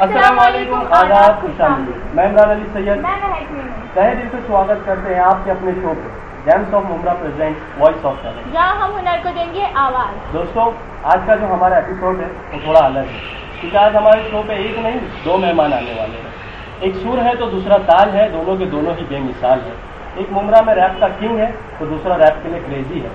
अस्सलाम वालेकुम, आदाब, खुशामदीद। मैं इमरान अली सैयद तहे दिल से स्वागत करते हैं आपके अपने शो पे James of Mumbra present voice of talent, जहाँ हम हुनर को देंगे आवाज़। दोस्तों, आज का जो हमारा एपिसोड है वो थोड़ा अलग है, क्योंकि आज हमारे शो पे एक नहीं दो मेहमान आने वाले हैं। एक सुर है तो दूसरा ताल है, दोनों के दोनों ही बेमिसाल है। एक मुमरा में रैप का किंग है तो दूसरा रैप के लिए क्रेजी है।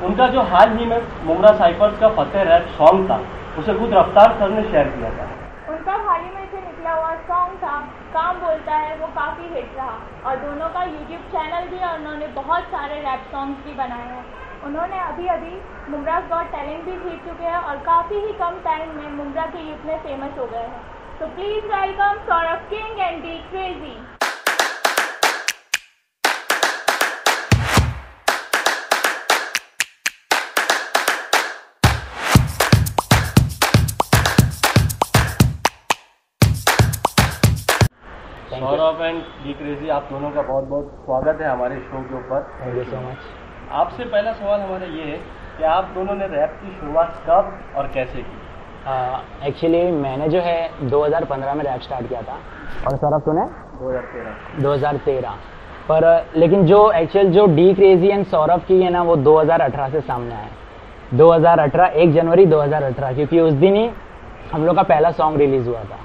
उनका जो हाल ही में मुमरा साइफर्स का फतेह रैप सॉन्ग था, उसे खुद रफ्तार सर ने शेयर किया था। उनका हाल ही में से निकला हुआ सॉन्ग था काम बोलता है, वो काफ़ी हिट रहा और दोनों का यूट्यूब चैनल भी है और उन्होंने बहुत सारे रैप सॉन्ग्स भी बनाए हैं। उन्होंने अभी मुमराज गॉट टैलेंट भी जीत चुके हैं और काफ़ी ही कम टाइम में मुमरा के यूथ में फेमस हो गए हैं। तो please welcome Saurabh king and D crazy. Saurabh and D crazy, आप दोनों का बहुत बहुत स्वागत है हमारे शो के ऊपर। Thank you so much. आपसे पहला सवाल हमारा ये है कि आप दोनों ने रैप की शुरुआत कब और कैसे की? एक्चुअली मैंने जो है 2015 में रैप स्टार्ट किया था और सौरभ तूने 2013 पर, लेकिन जो एक्चुअल जो डी क्रेजी एंड सौरभ की है ना, वो 2018 से सामने आया। 2018 1 जनवरी 2018, क्योंकि उस दिन ही हम लोग का पहला सॉन्ग रिलीज़ हुआ था,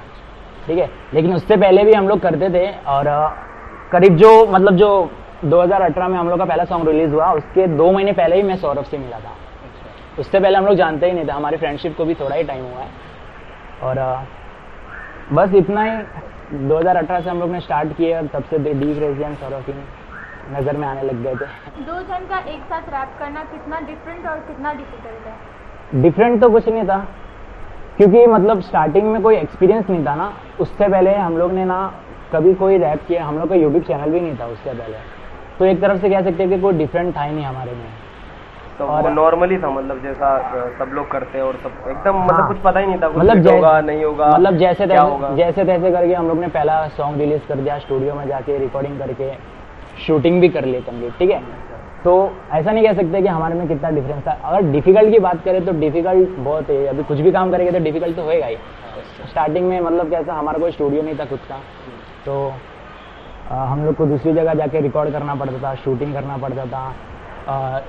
ठीक है। लेकिन उससे पहले भी हम लोग करते थे और करीब जो 2018 में हम लोग का पहला सॉन्ग रिलीज़ हुआ, उसके 2 महीने पहले ही मैं सौरभ से मिला था। उससे पहले हम लोग जानते ही नहीं थे, हमारी फ्रेंडशिप को भी थोड़ा ही टाइम हुआ है और बस इतना ही। 2018 से हम लोग ने स्टार्ट किए और तब से डी क्रेजी एंड सौरभ की नज़र में आने लग गए थे। दो जन का एक साथ रैप करना कितना डिफरेंट और कितना डिफिकल्ट है? डिफरेंट तो कुछ नहीं था, क्योंकि मतलब स्टार्टिंग में कोई एक्सपीरियंस नहीं था ना। उससे पहले हम लोग ने ना कभी कोई रैप किया, हम लोग का यूट्यूब चैनल भी नहीं था उससे पहले, तो एक तरफ से कह सकते हैं कि कोई डिफरेंट था ही नहीं हमारे में। तो वो नॉर्मली था, मतलब जैसा सब लोग करते हैं और सब एकदम मतलब कुछ पता ही नहीं था, मतलब होगा नहीं होगा, मतलब जैसे तैसे करके हम लोग ने पहला सॉन्ग रिलीज कर दिया, स्टूडियो में जाके रिकॉर्डिंग करके शूटिंग भी कर ली कंप्लीट, ठीक है। तो ऐसा नहीं कह सकते कि हमारे में कितना डिफरेंस था। अगर डिफिकल्ट की बात करें तो डिफिकल्ट बहुत है, अभी कुछ भी काम करेंगे तो डिफिकल्ट तो होएगा ही। स्टार्टिंग में मतलब कैसा, हमारा कोई स्टूडियो नहीं था खुद का, तो हम लोग को दूसरी जगह जाके रिकॉर्ड करना पड़ता था, शूटिंग करना पड़ता था,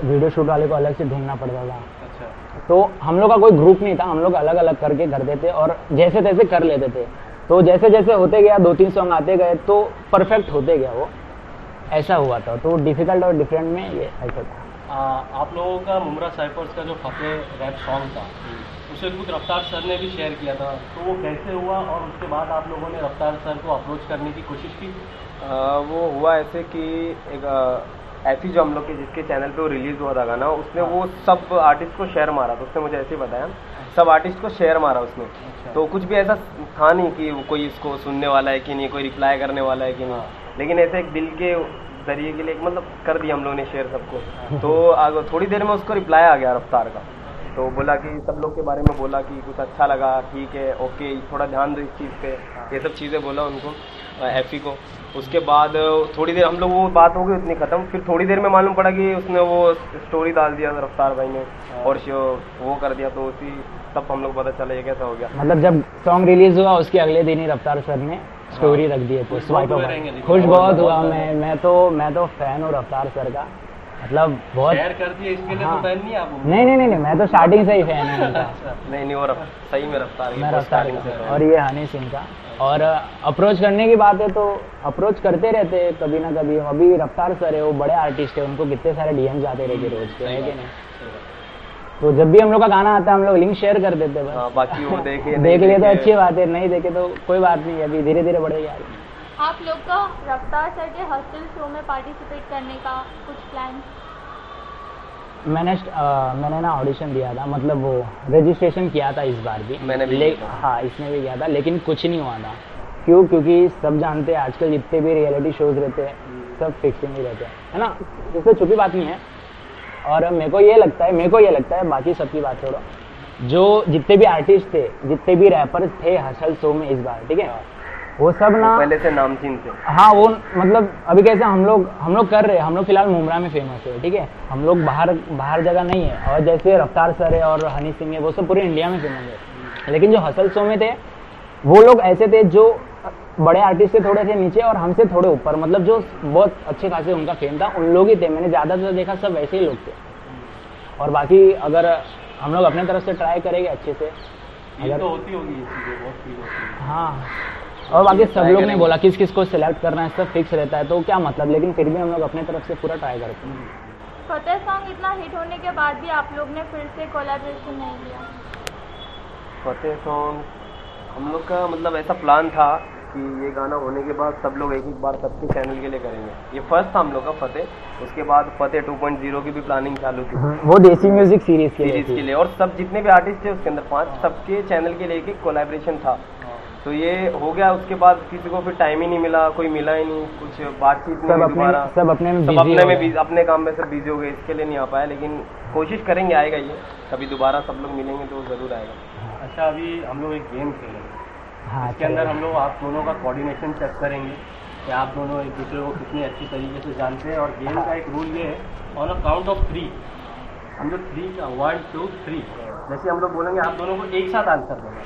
वीडियो शूट वाले को अलग से ढूंढना पड़ता था। अच्छा। तो हम लोग का कोई ग्रुप नहीं था, हम लोग अलग अलग करके करते थे और जैसे तैसे कर लेते थे। तो जैसे जैसे होते गया, 2-3 सॉन्ग आते गए तो परफेक्ट होते गया, वो ऐसा हुआ था। तो डिफिकल्ट और डिफरेंट में ये ऐसा था। आप लोगों का मुमरा साइफर्स का जो फतेह रैप सॉन्ग था, उसे खुद रफ्तार सर ने भी शेयर किया था, तो वो कैसे हुआ और उसके बाद आप लोगों ने रफ्तार सर को अप्रोच करने की कोशिश की? वो हुआ ऐसे कि एक ऐसी जो हम लोग के जिसके चैनल पे वो रिलीज़ हुआ था गाना, उसने वो सब आर्टिस्ट को शेयर मारा, तो उसने मुझे ऐसे ही बताया, सब आर्टिस्ट को शेयर मारा उसने। तो कुछ भी ऐसा था नहीं कि कोई इसको सुनने वाला है कि नहीं, कोई रिप्लाई करने वाला है कि नहीं, लेकिन ऐसे एक दिल के जरिए के लिए मतलब कर दिया हम लोगों ने शेयर सबको। तो थोड़ी देर में उसको रिप्लाई आ गया रफ्तार का, तो बोला कि सब लोग के बारे में बोला कि कुछ अच्छा लगा, ठीक है, ओके, थोड़ा ध्यान दो इस चीज़ पे, ये सब चीज़ें बोला उनको, एफी को। उसके बाद थोड़ी देर हम लोग, वो बात हो गई उतनी ख़त्म, फिर थोड़ी देर में मालूम पड़ा कि उसने वो स्टोरी डाल दिया रफ्तार भाई ने और वो कर दिया, तो उसी तब हम लोग पता चला ये कैसा हो गया। मतलब जब सॉन्ग रिलीज हुआ उसके अगले दिन ही रफ्तार सर ने स्टोरी रख दी है, तो खुश बहुत हुआ। मैं तो फैन हूँ रफ्तार सर का, मतलब बहुत शेयर कर दिया इसके लिए। तो फैन नहीं आप? नहीं, मैं तो स्टार्टिंग से ही फैन है उनका। नहीं वो सही में रफ्तार, मैं रफ्तार और ये हनी सिंह का। और अप्रोच करने की बात है तो अप्रोच करते रहते हैं कभी ना कभी। अभी रफ्तार सर है, वो बड़े आर्टिस्ट है, उनको कितने सारे डीएम जाते रहते रोज के, है कि नहीं। तो जब भी हम लोग का गाना आता है हम लोग लिंक शेयर कर देते हैं बस। बाकी वो देख लिए तो अच्छी बात है, नहीं देखे तो कोई बात नहीं, अभी धीरे धीरे बढ़ेगा। आप लोग का रफ्तार सर के हॉस्टल शो में पार्टिसिपेट करने का कुछ प्लान? मैंने ना ऑडिशन दिया था, मतलब वो रजिस्ट्रेशन किया था इस बार भी मैंने भी। हाँ, इसमें भी किया था, लेकिन कुछ नहीं हुआ था। क्यों? क्योंकि सब जानते हैं आजकल जितने भी रियलिटी शोज रहते हैं सब फिक्सिंग ही रहते हैं, है ना, इसमें छुपी बात नहीं है। और मेरे को ये लगता है, बाकी सबकी बात छोड़ो, जो जितने भी आर्टिस्ट थे, जितने भी रैपर्स थे हसल शो में इस बार, ठीक है, वो सब ना पहले से नामचीन थे। हाँ, वो मतलब अभी कैसे हम लोग कर रहे हैं, हम लोग फिलहाल मुमरा में फेमस है, ठीक है, हम लोग बाहर जगह नहीं है। और जैसे रफ्तार सर है और हनी सिंह है, वो सब पूरे इंडिया में फेमस है। लेकिन जो हसल शो में थे वो लोग ऐसे थे जो बड़े आर्टिस्ट से थोड़े थे नीचे और हमसे थोड़े ऊपर, मतलब जो बहुत अच्छे खासे उनका फेम था उन लोग ही थे। मैंने ज़्यादातर देखा सब वैसे ही लोग थे। और बाकी अगर हम लोग अपने तरफ से ट्राई करेंगे अच्छे से, अगर तो होती होगी ये चीज़ें, बहुत फील होती है। हाँ, और बाकी सब लोग ने बोला किस किस को सिलेक्ट करना है, सब फिक्स रहता है तो क्या मतलब, लेकिन फिर भी हम लोग अपने तरफ से पूरा ट्राई करते हैं। फतेह सॉन्ग इतना हिट होने के बाद भी आप लोग ने फिर से कोलैबोरेशन नहीं किया? फतेह सॉन्ग हम लोग का मतलब ऐसा प्लान था कि ये गाना होने के बाद सब लोग एक एक बार सबके चैनल के लिए करेंगे। ये फर्स्ट था हम लोग का फतेह, उसके बाद फतेह 2.0 की भी प्लानिंग चालू थी, वो देसी म्यूजिक सीरीज के लिए। और सब जितने भी आर्टिस्ट थे उसके अंदर 5 सबके चैनल के लिए एक कोलैबोरेशन था। तो ये हो गया, उसके बाद किसी को फिर टाइम ही नहीं मिला, कोई मिला ही नहीं, कुछ बातचीत नहीं, दोबारा सब अपने में अपने काम में सब बिजी हो गए, इसके लिए नहीं आ पाया। लेकिन कोशिश करेंगे, आएगा ये कभी दोबारा सब लोग मिलेंगे तो जरूर आएगा। अच्छा, अभी हम लोग एक गेम खेलेंगे। हाँ, इसके अंदर हम लोग आप दोनों का कोऑर्डिनेशन चेक करेंगे कि आप दोनों एक दूसरे को कितने अच्छी तरीके से जानते हैं। और गेम का एक रूल ये है, ऑन अ काउंट ऑफ 3 हम लोग 3 का 1 2 3 जैसे हम लोग बोलेंगे आप दोनों को एक साथ आंसर देना।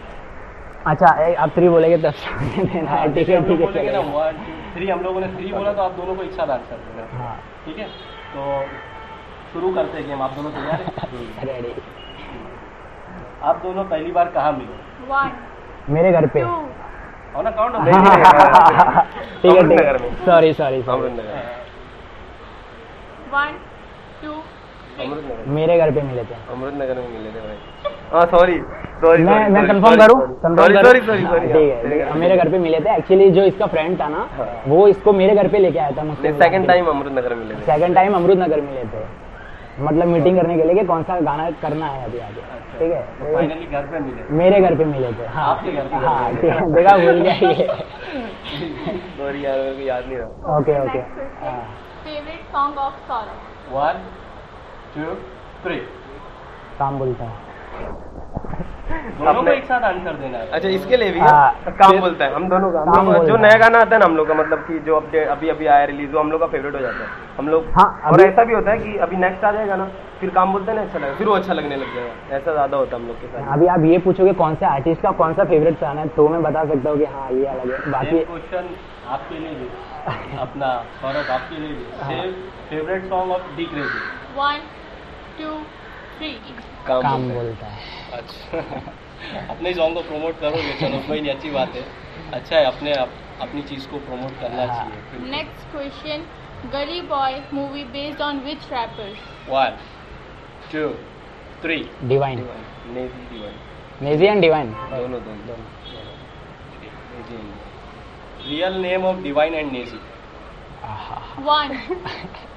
अच्छा, आप 3 बोलेंगे तब देना है, ठीक है ठीक है। बोलेंगे ना 1 2 3, हम लोगों ने 3 बोला तो आप दोनों को एक साथ आंसर देना। हाँ ठीक है, तो शुरू करते हैं गेम। आप दोनों तैयार हैं? रेडी। आप दोनों पहली बार कहाँ मिले? 1 मेरे घर पे। 2 ऑन अ काउंट ऑफ ठीक है, सॉरी 1 2 अमृतनगर, मेरे घर पे मिले थे। अमृतनगर में मिले थे भाई। हाँ सॉरी, मैं कंफर्म करूँ? सॉरी ठीक है, मेरे घर पे मिले थे। एक्चुअली जो इसका फ्रेंड था ना, वो इसको मेरे घर पे लेके आया था मुझसे। सेकंड टाइम अमृतनगर मिले थे। सेकंड टाइम अमृतनगर मिले थे, मतलब मीटिंग करने के लिए कि कौन सा गाना करना है अभी आगे। ठीक है, फाइनली घर पे मिले, मेरे घर पे मिले थे। हाँ आपके घर पे? हाँ ठीक है, देखा भूल गया ये। सॉरी यार, मेरे को याद नहीं रहा। Okay. Favourite song of Saurabh? 1 2 3 काम बोलता है। दोनों को एक साथ आंसर देना है। अच्छा, इसके लिए भी हाँ, काम बोलता है। हम दोनों का जो नया गाना आता है ना हम लोग का, मतलब कि जो अभी अभी आया रिलीज, वो हम लोग का फेवरेट हो जाता है हम लोग। हाँ, और ऐसा भी होता है कि अभी नेक्स्ट आ जाएगा ना, फिर काम बोलते हैं ना अच्छा लगेगा, फिर वो अच्छा लगने लग जाएगा। ऐसा ज्यादा होता है हम लोग के साथ। अभी आप ये पूछोगे कौन से आर्टिस्ट का कौन सा फेवरेट गाना है, तो मैं बता सकता हूँ कि हाँ ये अलग है। बाकी क्वेश्चन आपके लिए भी, अपना सौरभ आपके लिए भी, favourite song of D crazy? 1 2 3 काम बोलता है। अच्छा अपने सॉन्ग को प्रमोट करोगे, चलो कोई नहीं, अच्छी बात है। अच्छा है, अपनी चीज़ को प्रमोट करना चाहिए। Next question, Gully Boy movie based on which rappers? 1 2 3 Divine, Naezy Naezy and Divine, दोनों। Real name of Divine and Naezy? 1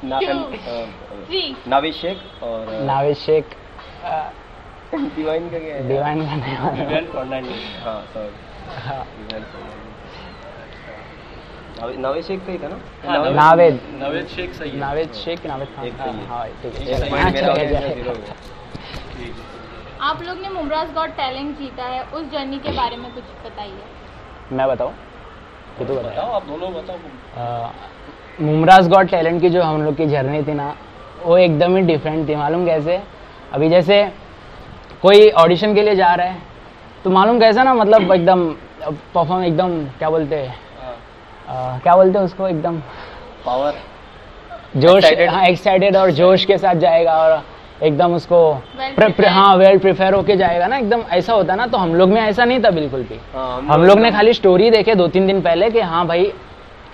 2 3 Naved Shaikh और नाविद शेख। डिवाइन का क्या है? डिवाइन का नाम विवियन फर्नांडिस। हाँ सॉरी, नाविद शेख सही था ना? नावेद शेख सही है। नावेद शेख, नावेद खान। एक सही है। हाँ ठीक एक है। पॉइंट मेरा हो गया, अच्छा, जीरो हो गया। ठीक है। आप लोग ने मुमराज गॉट टैलेंट जीता है, उस जर्नी के बारे में कुछ बताइए। मैं बताऊँ कि तू बता? बताओ, आप दोनों बताओ। मुमराज गॉट टैलेंट की जो हम लोग की जर्नी थी ना, वो एकदम ही डिफरेंट थी। मालूम कैसे? अभी जैसे कोई ऑडिशन के लिए जा रहा है तो मालूम कैसा ना, मतलब एकदम परफॉर्म, एकदम क्या बोलते हैं, क्या बोलते हैं उसको, एकदम पावर, जोश। हाँ, एक्साइटेड और जोश के साथ जाएगा और एकदम उसको वेल प्रिफेयर होके जाएगा ना, एकदम ऐसा होता है ना। तो हम लोग में ऐसा नहीं था बिल्कुल भी। हम लोग ने खाली स्टोरी देखे 2-3 दिन पहले कि हाँ भाई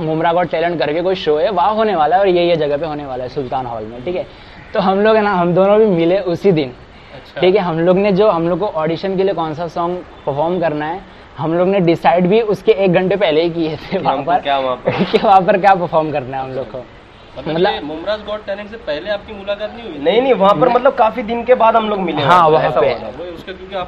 मुमराज गॉट टैलेंट करके कोई शो है, वहाँ होने वाला है और ये जगह पे होने वाला है, सुल्तान हॉल में। ठीक है, तो हम लोग है ना, हम दोनों भी मिले उसी दिन। ठीक है, हम लोग ने जो हम लोग को ऑडिशन के लिए कौन सा सॉन्ग परफॉर्म करना है, हम लोग ने डिसाइड भी उसके 1 घंटे पहले ही किए थे वहाँ पर क्या परफॉर्म करना है हम लोग को। मतलब मुमराज गॉट टैलेंट से पहले आपकी मुलाकात नहीं हुई? नहीं, वहाँ पर मतलब काफी दिन के बाद हम लोग मिले। हाँ, वहाँ पे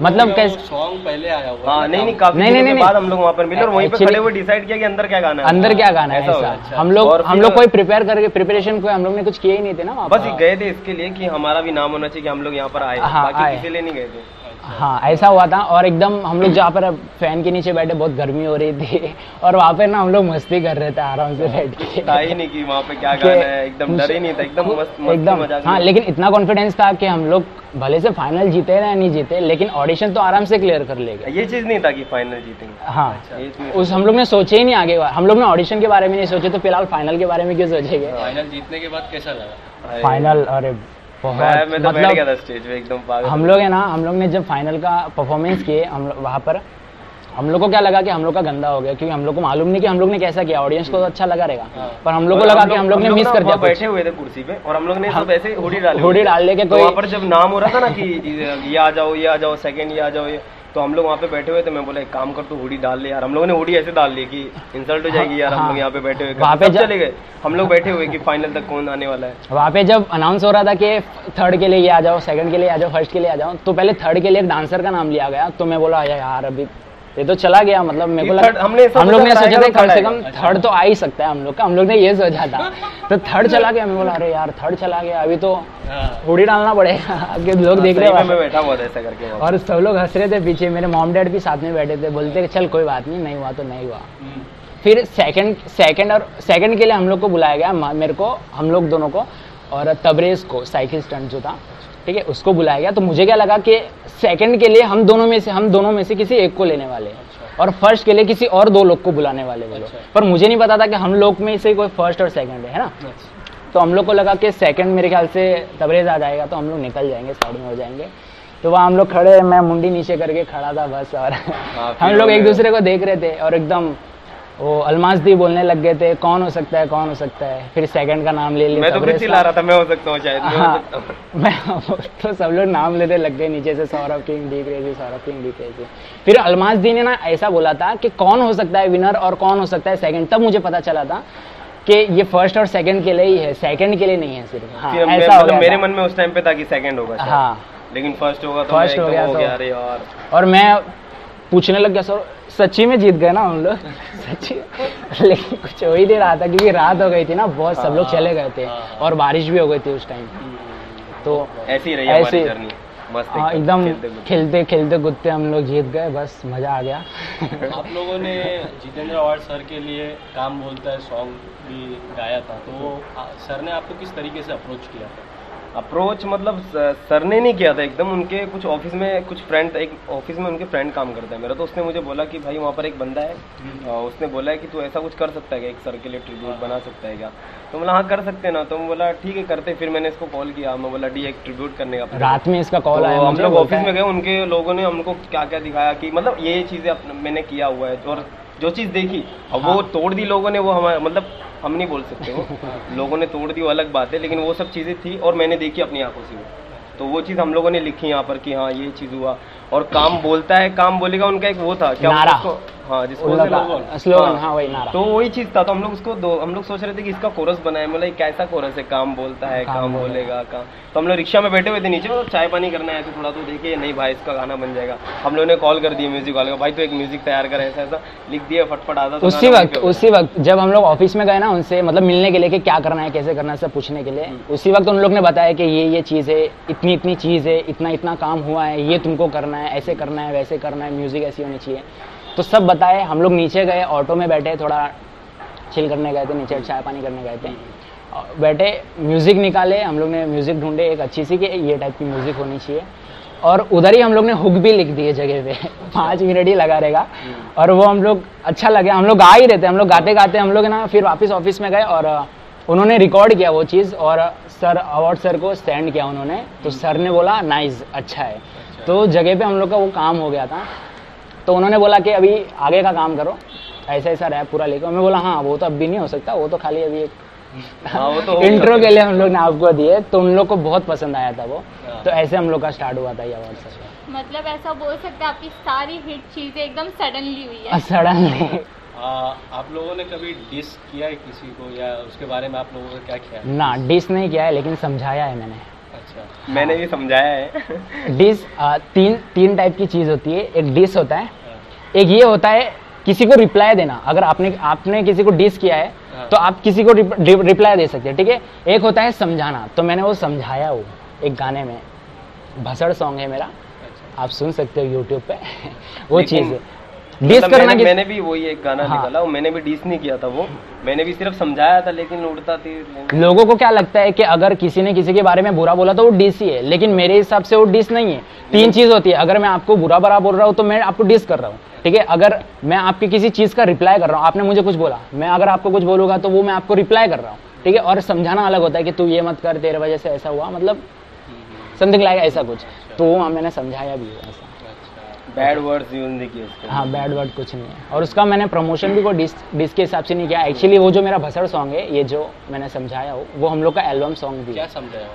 मतलब कैसे सॉन्ग पहले आया हुआ। हाँ, नहीं, काफी दिन के बाद हम लोग वहाँ पर मिले और वहीं पे खड़े हुए डिसाइड किया कि अंदर क्या गाना है, ऐसा। हम लोग कोई प्रिपरेशन कोई हम लोग ने कुछ किया ही नहीं थे ना, बस गए थे इसके लिए कि हमारा भी नाम होना चाहिए कि हम लोग यहाँ पर आए, बाकी किसी लिए नहीं गए थे। हाँ ऐसा हुआ था। और एकदम हम लोग जहाँ पर फैन के नीचे बैठे, बहुत गर्मी हो रही थी और वहाँ पे ना हम लोग मस्ती कर रहे थे आराम से बैठ के। था ही नहीं कि वहाँ पे क्या गाना है, एकदम डर ही नहीं था, एकदम मस्त एकदम। मजाक। हाँ लेकिन इतना कॉन्फिडेंस था कि हम लोग भले से फाइनल जीते या नहीं जीते, लेकिन ऑडिशन तो आराम से क्लियर कर लेंगे। ये चीज नहीं था कि फाइनल जीतेंगे। हाँ ये चीज उस हम लोग ने सोचे ही नहीं आगे, हम लोग ने ऑडिशन के बारे में नहीं सोचे, तो फिलहाल फाइनल के बारे में क्यों सोचेंगे। फाइनल जीतने के बाद कैसा लगा? फाइनल अरे बहुत मैं तो बैठ गया था स्टेज पे एकदम पागल। हम लोग है ना, हम लोग ने जब फाइनल का परफॉर्मेंस किए हम वहाँ पर, हम लोग को क्या लगा कि हम लोग का गंदा हो गया, क्योंकि हम लोग को मालूम नहीं कि हम लोग ने कैसा किया। ऑडियंस को तो अच्छा लगा रहेगा, पर हम लोग को लगा कि हम लोग ने मिस कर दिया। बैठे हुए थे कुर्सी पे और हम लोग ने सब ऐसे हुडी डाल लेके वहाँ पर जब नाम हो रहा था ना कि ये आ जाओ सेकंड ये आ जाओ ये, तो हम लोग वहाँ पे बैठे हुए थे। मैं बोला एक काम कर तू हुडी डाल ले यार। हम लोगों ने हुडी ऐसे डाल ली कि इंसल्ट हो जाएगी यार। हम लोग यहाँ पे बैठे हुए वहाँ पे चले गए, हम लोग बैठे हुए कि फाइनल तक कौन आने वाला है। वहाँ पे जब अनाउंस हो रहा था कि थर्ड के लिए ये आ जाओ, सेकंड के लिए आ जाओ, फर्स्ट के लिए आ जाओ, तो पहले थर्ड के लिए एक डांसर का नाम लिया गया। तो मैं बोला यार अभी ये तो चला गया, मतलब मेरे को लगा हम लोग ने सोचा था कम से कम थर्ड तो आ ही सकता है हम लोग का, हम लोग ने ये सोचा था। तो थर्ड चला गया, मैं बोला अरे यार थर्ड चला गया, अभी तो हुडी डालना पड़ेगा। आगे लोग देख रहे हैं, मैं बैठा हुआ था ऐसा करके और सब लोग हंस रहे थे पीछे। मेरे मॉम डैड भी साथ में बैठे थे, बोलते चल कोई बात नहीं, नहीं हुआ तो नहीं हुआ। फिर सेकंड के लिए हम लोग को बुलाया गया, मेरे को, हम लोग दोनों को और तबरेज को, साइकिल स्टंट जो था, ठीक है, उसको बुलाया गया। तो मुझे क्या लगा कि सेकंड के लिए हम दोनों में से किसी एक को लेने वाले हैं और फर्स्ट के लिए किसी और दो लोग को बुलाने वाले वो लोग। पर मुझे नहीं पता था कि हम लोग में से कोई फर्स्ट और सेकंड है ना। तो हम लोग को लगा कि सेकंड मेरे ख्याल से तबरेज आ जाएगा, तो हम लोग निकल जाएंगे, साइड में हो जाएंगे। तो वहाँ हम लोग खड़े, मैं मुंडी नीचे करके खड़ा था बस, और हम लोग एक दूसरे को देख रहे थे और एकदम वो अलमास दी बोलने लग गए थे, कौन हो सकता है, कौन हो सकता है। फिर सेकंड का नाम ले लिया, मैं तो फिर चिल्ला रहा था मैं हो सकता हूँ शायद। हाँ, मैं तो सब लोग नाम लेते लग गए नीचे से, Saurabh king, D crazy, Saurabh king, D crazy. फिर अलमास दी ने ना ऐसा बोला था कि कौन हो सकता है विनर और कौन हो सकता है सेकंड। तब मुझे पता चला था कि ये फर्स्ट और सेकंड के लिए ही है, सेकंड के लिए नहीं है सिर्फ। हाँ, ऐसा मतलब मेरे मन में उस टाइम पे था कि सेकंड होगा, हाँ, लेकिन फर्स्ट होगा तो फर्स्ट हो गया अरे यार। और मैं पूछने लग गया सर सच्ची में जीत गए ना हम लोग? सच्ची, लेकिन कुछ हो ही नहीं रहा था क्योंकि रात हो गई थी ना, बहुत सब लोग चले गए थे और बारिश भी हो गई थी उस टाइम। तो ऐसी ही रही हमारी जर्नी, मस्त एकदम खेलते खेलते गुत्ते हम लोग जीत गए, बस मजा आ गया। आप लोगों ने जितेंद्र अवार्ड सर के लिए काम बोलता है सॉन्ग भी गाया था, तो सर ने आपको किस तरीके से अप्रोच किया था? अप्रोच मतलब सर ने नहीं किया था, एकदम उनके कुछ ऑफिस में कुछ फ्रेंड, एक ऑफिस में उनके फ्रेंड काम करता है मेरा, तो उसने मुझे बोला कि भाई वहाँ पर एक बंदा है, उसने बोला है कि तू ऐसा कुछ कर सकता है क्या, एक सर के लिए ट्रिब्यूट बना सकता है क्या? तो बोला हाँ कर सकते हैं ना। तो मैं बोला ठीक है करते। फिर मैंने इसको कॉल किया, मैं बोला डी एक ट्रिब्यूट करने का, रात में इसका कॉल आया, हम लोग ऑफिस में गए, उनके लोगों ने हमको क्या क्या दिखाया कि मतलब ये चीज़ें मैंने किया हुआ है, और जो चीज़ देखी अब वो तोड़ दी लोगों ने, वो हमारे मतलब हम नहीं बोल सकते, वो लोगों ने तोड़ दी वो अलग बात है, लेकिन वो सब चीज़ें थी और मैंने देखी अपनी आंखों से। तो वो चीज़ हम लोगों ने लिखी यहाँ पर कि हाँ ये चीज़ हुआ। और काम बोलता है काम बोलेगा, उनका एक वो था क्या उसको, हाँ जिसको स्लोगन, हाँ वही नारा, तो वही चीज़ था। तो हम लोग उसको हम लोग सोच रहे थे कि इसका कोरस बनाए, मतलब कैसा कोरस है, काम बोलता है काम बोलेगा काम। तो हम लोग रिक्शा में बैठे हुए थे नीचे, और चाय पानी करना है तो थोड़ा तो देखिए, नहीं भाई इसका गाना बन जाएगा। हम लोगों ने कॉल कर दिया म्यूजिक वाले को, भाई तो एक म्यूजिक तैयार कर, ऐसा ऐसा लिख दिया, फटफट आता। उसी वक्त जब हम लोग ऑफिस में गए ना उनसे, मतलब मिलने के लिए कि क्या करना है कैसे करना है सब पूछने के लिए, उसी वक्त उन लोग ने बताया कि ये चीज़ है, इतनी इतनी चीज़ है, इतना इतना काम हुआ है, ये तुमको करना है, ऐसे करना है, वैसे करना है, म्यूजिक ऐसी होनी चाहिए। तो सब बताए। हम लोग नीचे गए, ऑटो में बैठे, थोड़ा चिल करने गए थे, नीचे चाय पानी करने गए थे, बैठे म्यूज़िक निकाले, हम लोग ने म्यूज़िक ढूंढे एक अच्छी सी कि ये टाइप की म्यूज़िक होनी चाहिए, और उधर ही हम लोग ने हुक भी लिख दिए जगह पे 5 मिनट ही लगा रहेगा, और वो हम लोग अच्छा लगे, हम लोग गा ही रहते, हम लोग गाते गाते हम लोग ना फिर वापस ऑफिस में गए और उन्होंने रिकॉर्ड किया वो चीज़, और सर अवार्ड सर को सेंड किया उन्होंने। तो सर ने बोला नाइस, अच्छा है। तो जगह पे हम लोग का वो काम हो गया था। तो उन्होंने बोला कि अभी आगे का काम करो, ऐसा ऐसा रैप पूरा लेकर। मैं बोला हाँ वो तो अब भी नहीं हो सकता, वो तो खाली अभी एक वो तो इंट्रो के लिए हम लोग ने आपको दिए। तो उन लोग को बहुत पसंद आया था वो। तो ऐसे हम लोग का स्टार्ट हुआ था ये अवार्ड सर। मतलब ऐसा बोल सकते हैं आपकी सारी हिट चीजें एकदम सडनली हुई है। सडनली। आप लोगों ने कभी डिस किया है किसी को, या उसके बारे में आप लोगों का क्या ख्याल है? ना डिस नहीं किया है, लेकिन समझाया है मैंने। अच्छा, मैंने भी समझाया है। डिस तीन टाइप की चीज़ होती है। एक डिस होता है, एक ये होता है किसी को रिप्लाई देना। अगर आपने किसी को डिस किया है तो आप किसी को रिप्लाई दे सकते हैं, ठीक है। एक होता है समझाना, तो मैंने वो समझाया, वो एक गाने में भसड़ सॉन्ग है मेरा, आप सुन सकते हो यूट्यूब पे वो चीज़ है। डिस करना मैंने भी वही एक गाना निकाला, मैंने भी डिस नहीं किया था वो, मैंने भी सिर्फ समझाया था, लेकिन उड़ता थी। लोगों को क्या लगता है कि अगर किसी ने किसी के बारे में बुरा बोला तो वो डिस ही है, लेकिन मेरे हिसाब से वो डिस नहीं है। 3 चीज होती है, अगर मैं आपको बुरा भरा बोल रहा हूँ तो मैं आपको डिस कर रहा हूँ, ठीक है। अगर मैं आपकी किसी चीज का रिप्लाई कर रहा हूँ, आपने मुझे कुछ बोला, मैं अगर आपको कुछ बोलूंगा तो वो मैं आपको रिप्लाई कर रहा हूँ, ठीक है। और समझाना अलग होता है कि तू ये मत कर, तेरे वजह से ऐसा हुआ, मतलब समथिंग लाइक ऐसा कुछ, तो वो मैंने समझाया भी ऐसा। बैड वर्ड्स यूज नहीं किए उसके। हाँ, बैड वर्ड कुछ नहीं है। और उसका मैंने प्रमोशन भी कोई डिस के हिसाब से नहीं किया। एक्चुअली वो जो मेरा भसड़ सॉन्ग है, ये जो मैंने समझाया हो, वो हम लोग का एल्बम सॉन्ग भी। क्या समझाया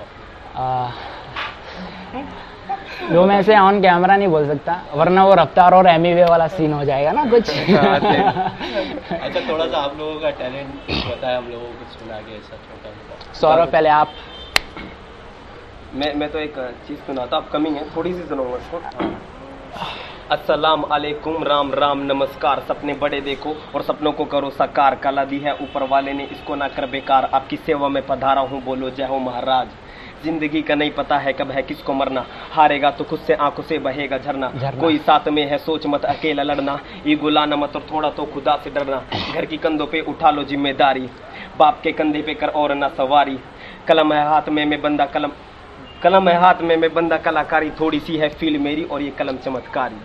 जो मैं ऐसे ऑन कैमरा नहीं बोल सकता, वरना वो रफ्तार और एमीवे वाला सीन हो जाएगा ना कुछ। अच्छा, थोड़ा सा आप लोगों का टैलेंट बताया हम लोगों को, सुना के ऐसा छोटा मोटा। सौरभ पहले आप। मैं तो एक चीज सुनाता, अपकमिंग है, थोड़ी सी सुनाऊंगा इसको। अस्सलाम अलैकुम, राम राम नमस्कार, सपने बड़े देखो और सपनों को करो साकार, कला दी है ऊपर वाले ने, इसको ना कर बेकार, आपकी सेवा में पधारा हूँ, बोलो जय हो महाराज। जिंदगी का नहीं पता है कब है किसको मरना, हारेगा तो खुद से आंखों से बहेगा झरना, कोई साथ में है सोच मत अकेला लड़ना, ईगो लाना मत और थोड़ा तो खुदा से डरना, घर की कंधों पे उठा लो जिम्मेदारी, बाप के कंधे पे कर और ना सवारी, कलम है हाथ में मैं बंदा कलम है हाथ में मैं बंदा कलाकारी, थोड़ी सी है फील मेरी और ये कलम चमत्कारी।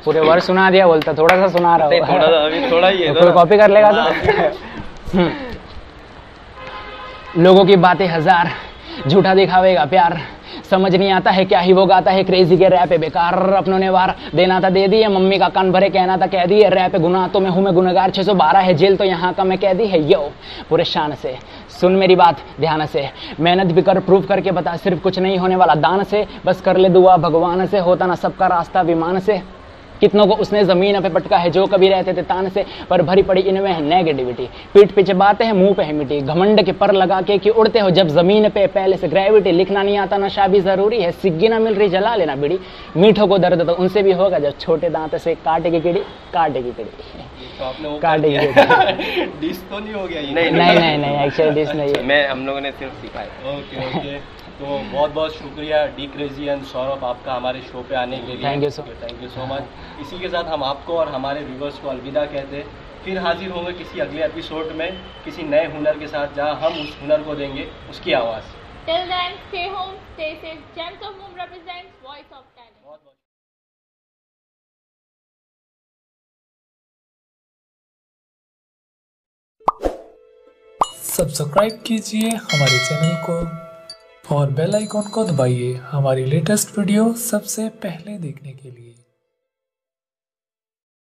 पूरे वर्ड सुना दिया, बोलता थोड़ा सा सुना रहा हूँ। थोड़ा ही है, कोई कॉपी कर लेगा तो। लोगों की बातें हजार, झूठा दिखावेगा प्यार, समझ नहीं आता है क्या ही वो गाता है, क्रेजी के रैप है बेकार, अपनों ने वार देना था दे दिए, मम्मी का कान भरे कहना था कह दिए, रैप गुनाह तो मैं हूँ मैं गुनहगार, 612 है जेल तो यहाँ का मैं कैदी है, यो पूरे शान से सुन मेरी बात ध्यान से, मेहनत भी कर प्रूव करके बता, सिर्फ कुछ नहीं होने वाला दान से, बस कर ले दुआ भगवान से, होता ना सबका रास्ता विमान से, कितनों को उसने जमीन पे पटका है जो कभी रहते थे तान से, पर भरी पड़ी इनमें है नेगेटिविटी, पीठ पीछे बातें हैं मुंह पे है मिट्टी, घमंड के पर लगा के कि उड़ते हो जब जमीन पे, पहले से ग्रेविटी, लिखना नहीं आता नशा भी जरूरी है, सिग्गी ना मिल रही जला लेना बीड़ी, मीठों को दर्द तो उनसे भी होगा जब छोटे दांत से काटेगी कीड़ी, काटेगी कीड़ी, काटेगी। डिस तो नहीं हो गया ये? नहीं, एक्चुअली डिस नहीं है, मैं हम लोगों ने सिर्फ सिखाया। ओके। तो बहुत बहुत शुक्रिया डी क्रेजी एंड सौरभ आपका हमारे शो पे आने के लिए। Thank you so much. इसी के साथ हम आपको और हमारे व्यूवर्स को अलविदा कहते हैं, फिर हाजिर होंगे किसी अगले एपिसोड में किसी नए हुनर के साथ, जहां हम उस हुनर को देंगे उसकी आवाज़। Till then, stay home, stay safe. Gems of Mum represents Voice of Talent. Subscribe कीजिए हमारे चैनल को और बेल आइकॉन को दबाइए हमारी लेटेस्ट वीडियो सबसे पहले देखने के लिए।